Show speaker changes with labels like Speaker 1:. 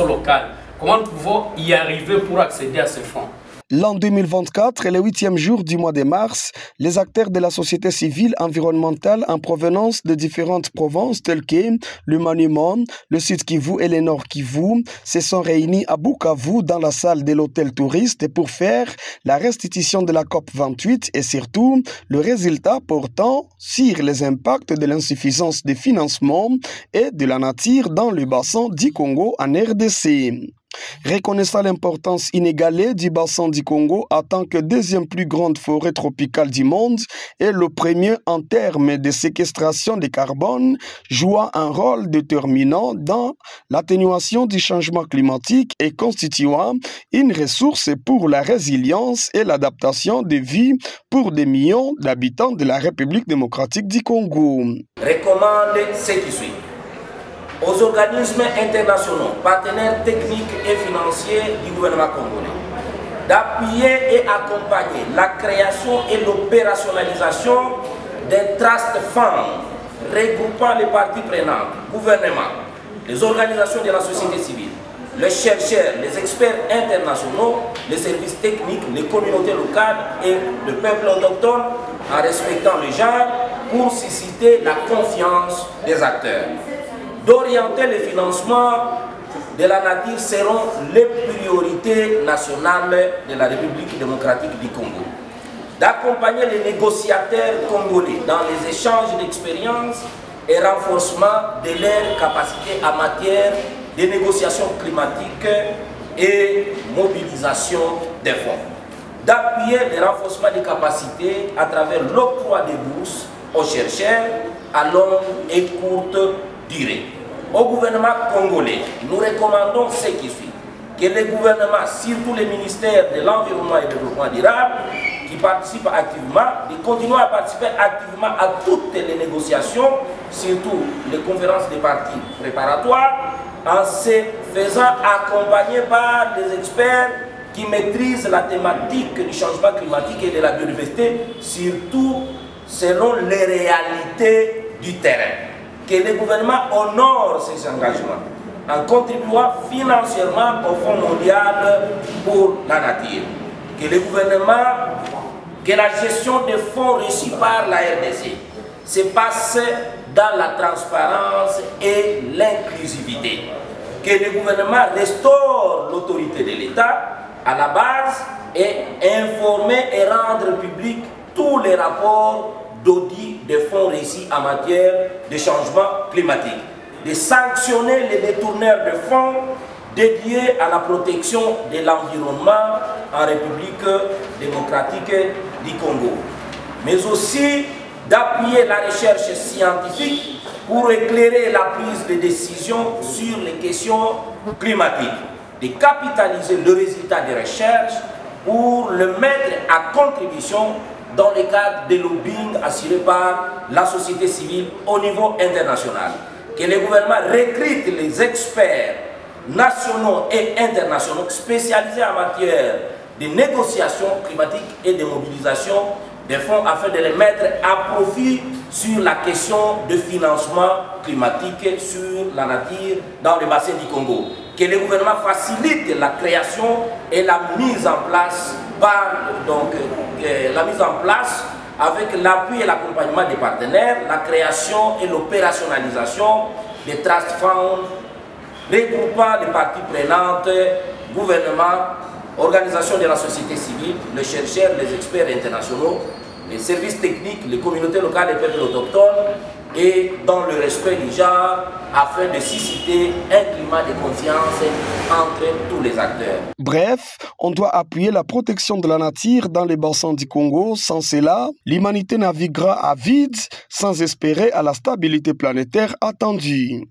Speaker 1: locales. Comment nous pouvons y arriver pour accéder à ces fonds?
Speaker 2: L'an 2024 et le 8e jour du mois de mars, les acteurs de la société civile environnementale en provenance de différentes provinces telles que le Maniema, le Sud Kivu et le Nord Kivu se sont réunis à Bukavu dans la salle de l'hôtel touriste pour faire la restitution de la COP 28 et surtout le résultat portant sur les impacts de l'insuffisance de financement et de la nature dans le bassin du Congo en RDC. Reconnaissant l'importance inégalée du bassin du Congo en tant que deuxième plus grande forêt tropicale du monde et le premier en termes de séquestration de carbone, jouant un rôle déterminant dans l'atténuation du changement climatique et constituant une ressource pour la résilience et l'adaptation des vies pour des millions d'habitants de la République démocratique du Congo.
Speaker 3: Recommande ce qui suit aux organismes internationaux, partenaires techniques et financiers du gouvernement congolais, d'appuyer et accompagner la création et l'opérationnalisation d'un trust fund regroupant les parties prenantes, gouvernement, les organisations de la société civile, les chercheurs, les experts internationaux, les services techniques, les communautés locales et le peuple autochtone en respectant le genre pour susciter la confiance des acteurs. D'orienter les financements de la nature seront les priorités nationales de la République démocratique du Congo. D'accompagner les négociateurs congolais dans les échanges d'expériences et renforcement de leurs capacités en matière de négociations climatiques et mobilisation des fonds. D'appuyer le renforcement des capacités à travers l'octroi des bourses aux chercheurs à longue et courte durée. Au gouvernement congolais, nous recommandons ce qui suit. Que les gouvernements, surtout les ministères de l'Environnement et du Développement durable, qui participent activement, de continuer à participer activement à toutes les négociations, surtout les conférences des partis préparatoires, en se faisant accompagner par des experts qui maîtrisent la thématique du changement climatique et de la biodiversité, surtout selon les réalités du terrain. Que le gouvernement honore ses engagements en contribuant financièrement au Fonds mondial pour la nature. Que le gouvernement, que la gestion des fonds reçus par la RDC se passe dans la transparence et l'inclusivité. Que le gouvernement restaure l'autorité de l'État à la base et informer et rendre public tous les rapports d'audit des fonds réussis en matière de changement climatique, de sanctionner les détourneurs de fonds dédiés à la protection de l'environnement en République démocratique du Congo, mais aussi d'appuyer la recherche scientifique pour éclairer la prise de décision sur les questions climatiques, de capitaliser le résultat des recherches pour le mettre à contribution dans le cadre des lobbying assurés par la société civile au niveau international. Que le gouvernement recrute les experts nationaux et internationaux spécialisés en matière de négociations climatiques et de mobilisation des fonds afin de les mettre à profit sur la question de financement climatique sur la nature dans le bassin du Congo. Que le gouvernement facilite la création et la mise en place avec l'appui et l'accompagnement des partenaires, la création et l'opérationnalisation des trust funds regroupant les parties prenantes, gouvernement, organisations de la société civile, les chercheurs, les experts internationaux, les services techniques, les communautés locales et peuples autochtones, et dans le respect du genre, afin de susciter un climat de confiance entre tous les acteurs.
Speaker 2: Bref, on doit appuyer la protection de la nature dans les bassins du Congo. Sans cela, l'humanité naviguera à vide sans espérer à la stabilité planétaire attendue.